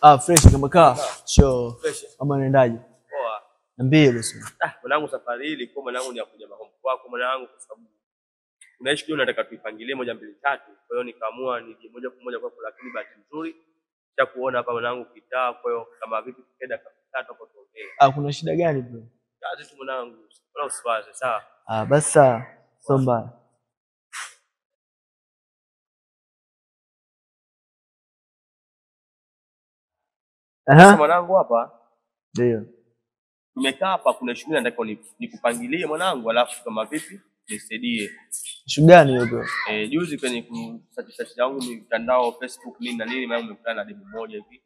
Fresh kama kaa. Sure. Kama unaendaje? Poa. Niambie basi. Mwanangu safari hili kwa mwanangu ni kuja mahombo kwako mwanangu kwa sababu unaishi kile unataka tuipangilie 1 2 3. Kwa hiyo nikaamua nije moja kwa moja kwako, lakini bahati nzuri cha kuona hapa mwanangu kitaa. Kwa hiyo kama vipi tukenda kapitata hapo tuongee. Kuna shida gani bro? Kazi tu mwanangu. Wala usiwaze, sawa? Basi sawa. Somba. Sasa mwanangu hapa ndio tumekaa hapa, kuna shughuli nataka nikupangilie mwanangu, alafu kama vipi nisaidie. Shughuli gani hiyo bro? Juzi kwenye search yangu mitandao Facebook nini na nini, mwanangu nimekutana na demu moja hivi.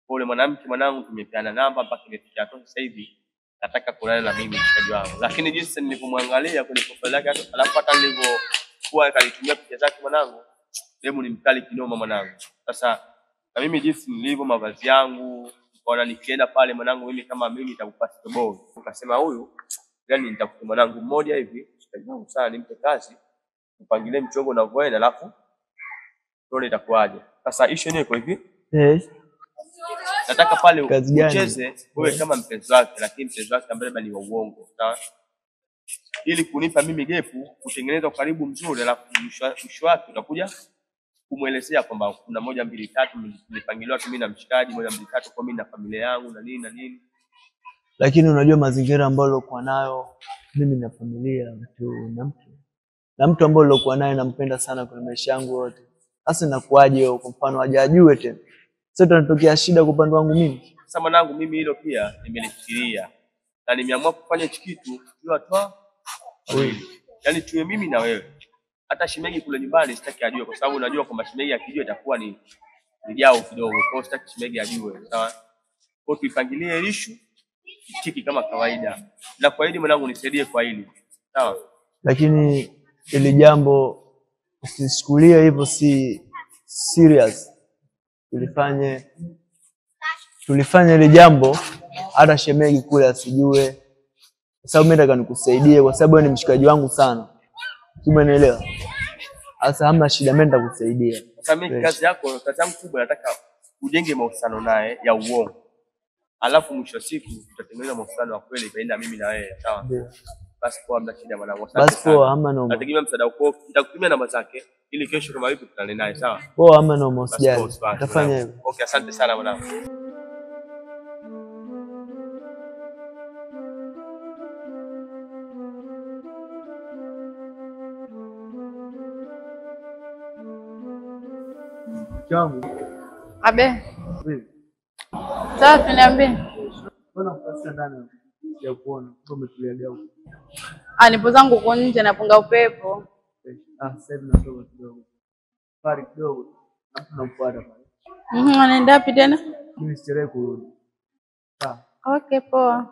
Pole mwanamke mwanangu, tumepeana namba mpaka imefikia hapo sasa hivi nataka kulala na mimi mshikaji wangu. Lakini jinsi nilipomwangalia kwenye profile yake, alafu hata nilivyokuwa akalitumia picha zake mwanangu, demu ni mkali kinoma mwanangu. Sasa na mimi jinsi nilivyo, mavazi yangu, nikaona nikienda pale mwanangu, mimi kama mimi nitakupata boy. Ukasema huyu yani nitakupa mwanangu mmoja hivi, mshikaji wangu sana, nimpe kazi, upangilie mchongo unavyoenda, alafu tuone itakuwaje. Sasa issue ni iko hivi. Nataka pale ucheze wewe kama mpenzi wake, lakini mpenzi wake ambaye bali wa uongo, sawa? Ili kunipa mimi gepu, kutengeneza karibu mzuri, alafu mwisho wake utakuja kumuelezea kwamba kuna 1 2 3 nilipangiliwa mimi na mshikaji 1 2 3 kwa mimi na familia yangu na nini na nini. Lakini unajua mazingira ambayo nilikuwa nayo mimi na familia na mtu ambaye nilikuwa naye nampenda sana kwa maisha yangu yote. Sasa inakuaje kwa mfano aje ajue tena? Sasa tunatokea shida kwa upande wangu mimi. Sasa mwanangu mimi hilo pia nimelifikiria. Na nimeamua kufanya hichi kitu kwa toa wawili. Yaani tuwe mimi na wewe. Hata shimegi kule nyumbani sitaki ajue, kwa sababu unajua kwamba shimegi akijua itakuwa ni jao kidogo. Kwa hiyo sitaki shimegi ajue, sawa? Kwa tuipangilie issue tiki kama kawaida. Na kwa hili mwanangu nisaidie kwa hili. Sawa? Lakini ile jambo usisikulie hivyo, si serious. Tulifanya ile jambo hata shemegi kule asijue, kwa sababu mimi nataka nikusaidie, kwa sababu wewe ni mshikaji wangu sana. Umeelewa? Sasa hamna shida, mimi nitakusaidia. Sasa mimi kazi yangu kubwa nataka ujenge mahusiano naye ya uongo. Alafu mwisho siku tutatengeneza mahusiano ya kweli baina mimi na wewe, sawa? Ndio. Basi kwa hamna shida mwanangu. Basi poa, hamna noma. Nategemea msaada wako, nitakutumia namba zake ili kesho kama vipi tutane naye, sawa? Poa, hamna noma, usijali. Utafanya hivyo. Okay, asante sana mwanangu. Changu. Abe. Safi, niambie. Mbona ukasikia ndani ya kuona kama umetulia leo? Nipo zangu huko nje napunga upepo. Sasa hivi natoka kidogo. Pari kidogo. Hapo nafuata pale. Anaenda wapi tena? Mimi sichelewe kurudi. Sawa. Okay, poa.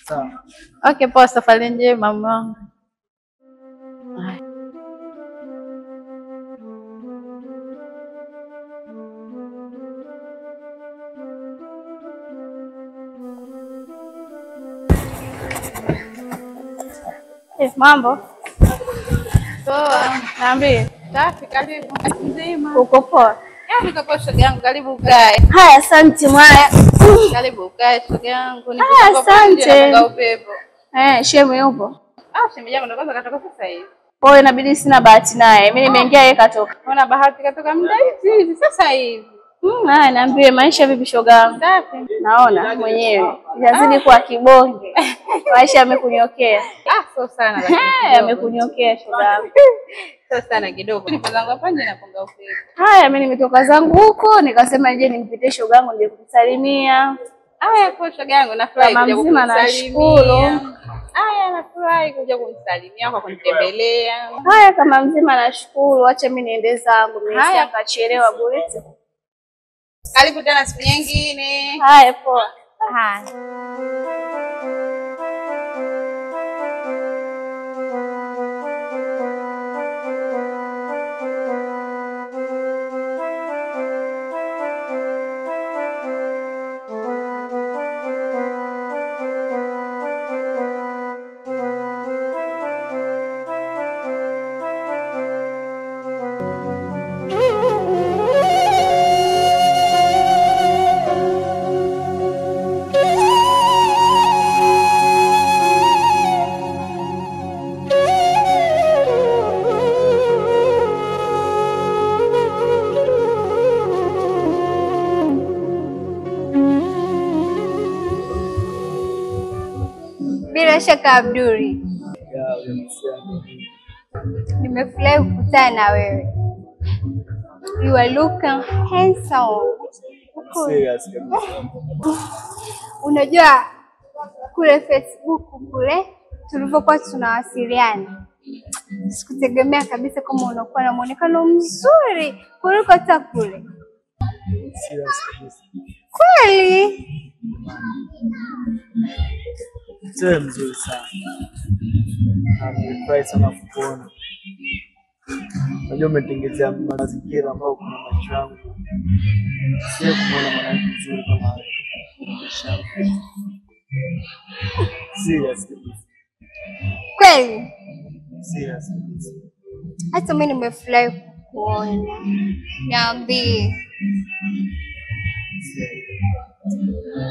Sawa. Okay, poa, safari njema mama. Mambo? Poa. Niambie. Safi, karibu. Nzima. Uko poa? Niko poa shoga yangu, karibu ukae. Haya, asante mwaya. Karibu ukae shoga yangu. Asante. Upepo. Shemu yupo? Shemu yangu ndo kwanza katoka sasa hivi. Poa, inabidi sina bahati naye. Mimi nimeingia yeye katoka. Una bahati katoka muda hivi sasa hivi. Haya, niambie maisha vipi shoga yangu? Safi. Naona mwenyewe inazidi kuwa kibonge. Maisha yamekunyokea. Sio sana lakini. Yamekunyokea shoga yangu. Sio sana kidogo. Nipo zangu hapa nje napunga upepo. Haya, mimi nimetoka zangu huko nikasema nije nimpitie shoga yangu nije kumsalimia. Haya, kwa shoga yangu nafurahi kuja kukusalimia. Nashukuru. Haya, nafurahi kuja kumsalimia kwa kunitembelea. Haya, kama mzima nashukuru. Acha mimi niende zangu. Mimi sikachelewa bure. Karibu tena siku nyingine. Haya, poa. Haya. Bila shaka Abduli, nimefurahi kukutana na wewe. You are looking handsome. Serious kabisa. Unajua kule Facebook kule tulivyokuwa tunawasiliana, sikutegemea kabisa kama unakuwa na muonekano mzuri kuliko hata kule. Serious kabisa. Kweli? Sio mzuri sana. Nimefurahi sana kukuona. Unajua umetengezea mazingira ambayo kuna macho yangu. Sio kumuona mwanamke mzuri kama wewe. Serious kabisa. Kweli? Serious kabisa. Hata mimi nimefurahi kukuona. Niambie.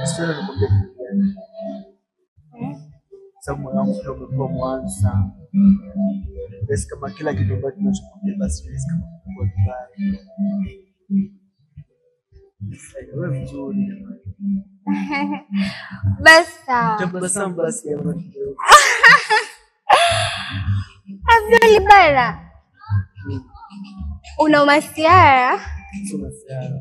Sio nikwambia kitu gani? Sababu moyo wangu pia umekuwa mwanzo sana. Basi kama kila kitu ambacho tunachokwambia basi basi kama kwa vibaya. Wewe mzuri jamani. Basi. Tabasamu basi jamani. Abduli bana. Una masiara? Sio sana.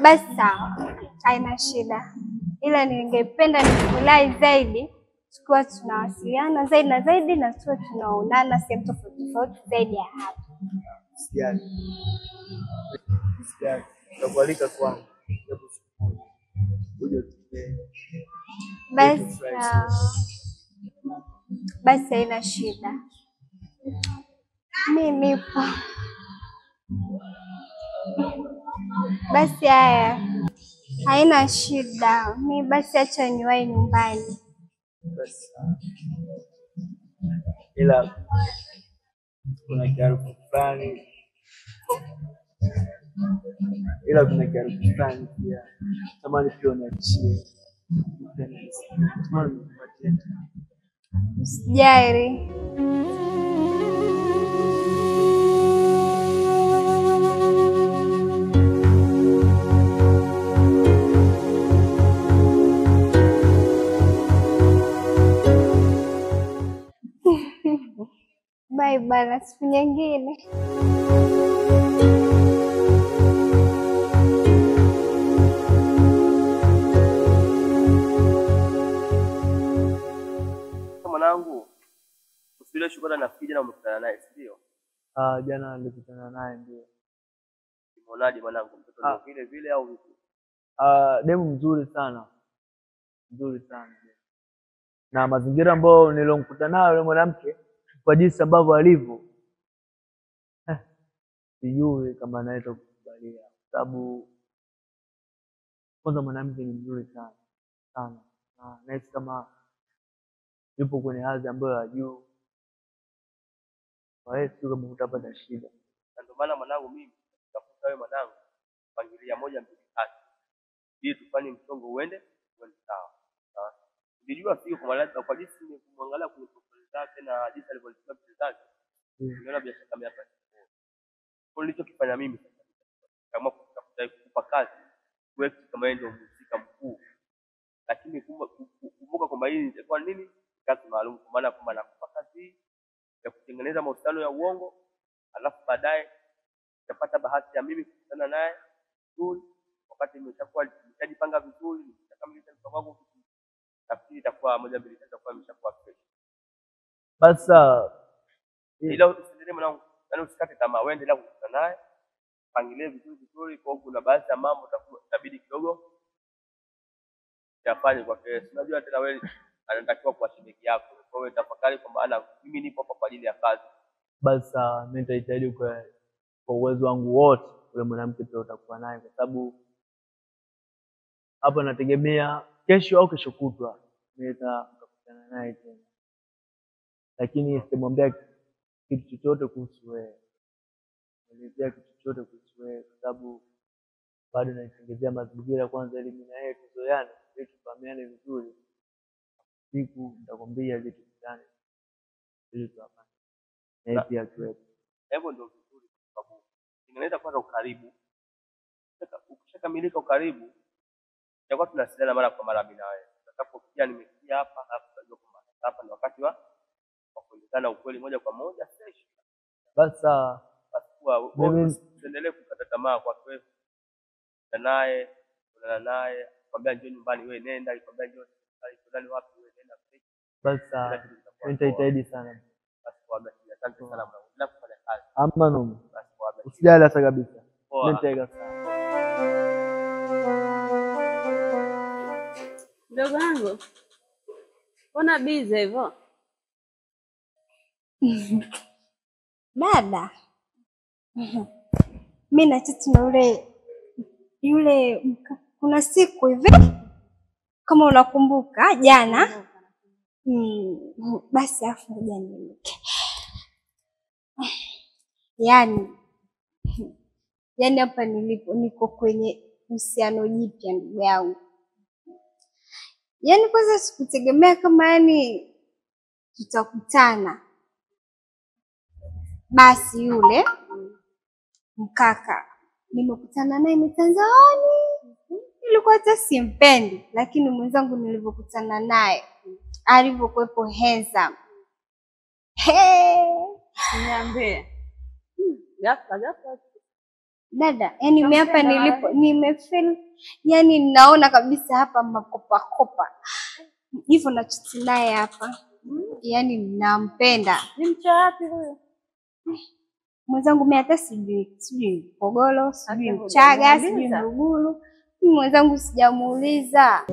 Basi sawa, haina shida, ila ningependa nifurahi zaidi tukiwa tunawasiliana zaidi na zaidi na tukiwa tunaonana sehemu tofauti tofauti zaidi ya hapa. Sijali. Nakualika kwangu. Uje tukae. Basi haina shida. Mimi nipo. Basi haya, haina shida. Mimi basi acha niwahi nyumbani. Basi. Ila kuna kiarufu fulani. Pia. Tamani pia uniachie. Usijali. Bye bana, siku nyingine. Mwanangu, usile shukrani nafikiri na umekutana naye, si ndio? Jana nilikutana naye ndio. Umeonaje mwanangu, mtoto ndio vile vile au vipi? Demu mzuri sana. Mzuri sana. Na mazingira ambayo nilomkuta nayo yule mwanamke kwa jinsi ambavyo alivyo. Sijui kama naweza kukubalia sababu kwanza mwanamke ni mzuri sana sana. Na kama yupo kwenye hadhi ambayo ya juu. Kwa hiyo sio kama utapata shida. Na ndio maana mwanangu mimi nitakuta wewe mwanangu pangilia 1 2 3. Ili tufanye mchongo uende sawa. Sawa. Nilijua sio kwa jinsi nimemwangalia kwenye profile zake na jinsi alivyochukua picha zake. Nimeona biashara kama hapa. Kwa nilichokifanya mimi sasa kama kutafuta kukupa kazi wewe kama yeye ndio mhusika mkuu. Lakini kumbuka kwamba hii itakuwa nini? Kazi maalum, kwa maana kwamba nakupa kazi ya kutengeneza mahusiano ya uongo, alafu baadaye utapata bahati ya mimi kukutana naye vizuri, wakati nimeshajipanga vizuri, nitakamilisha mpango wangu vizuri. Nafikiri itakuwa 1 2 3 itakuwa imeshakuwa fresh. Basi ila usiendelee mwanangu, yaani usikate tamaa, wewe endelea kukutana naye, pangilie vizuri, kwa sababu kuna baadhi ya mambo itabidi kidogo yafanye kwa kesi. Unajua tena wewe anatakiwa kwa shiriki yako. Kwa hiyo tafakari kwa maana mimi nipo hapa kwa ajili ya kazi. Basi mimi nitajitahidi kwa uwezo wangu wote ule mwanamke tutakuwa naye kwa sababu hapo nategemea kesho au kesho kutwa naweza kukutana naye tena. Lakini sitamwambia kitu chochote kuhusu wewe. Nielezea kitu chochote kuhusu wewe kwa sababu bado naitengezea mazingira kwanza ili mimi na yeye tuzoeane, ili tufahamiane vizuri. Siku nitakwambia vitu gani ili tuapate. Na pia kwetu. Hivyo ndio vizuri kwa sababu inaweza kwanza ukaribu. Ukishakamilika ukaribu itakuwa tunasiliana mara kwa mara mimi na wewe. Nikapofikia nimefikia hapa, najua kwamba hapa ni wakati wa kuelezana ukweli moja kwa moja. Basi sawa. Basi usiendelee kukata tamaa kwa wewe. Naye kwambia njoo nyumbani, wewe nenda, kwambia njoo ndani wapi, wewe nenda. Basi sawa. Nitajitahidi sana. Basi asante sana mwanangu. Nakufanya kazi. Ama no. Usijali hata kabisa. Nitaiga sana. Mdogo wangu, mbona busy hivyo? Dada, mimi na chati na yule kuna siku hivi kama unakumbuka jana. Basi afu ngoja nieleke. Yaani hapa niko kwenye uhusiano jipya ndugu yangu. Yaani kwanza sikutegemea kama tutakutana. Basi yule mkaka nimekutana naye mitandaoni. Nilikuwa hata simpendi, lakini mwenzangu nilivyokutana naye alivyokuwepo handsome. Niambie. Ghafla. Dada, yaani mimi hapa nimefeel, yaani ninaona kabisa hapa makopa. Hivyo na chati naye hapa. Yaani ninampenda. Ni mcha wapi huyo? Mwenzangu mimi hata sijui Pogolo, sijui Mchaga, sijui Mbugulu. Mimi mwenzangu sijamuuliza.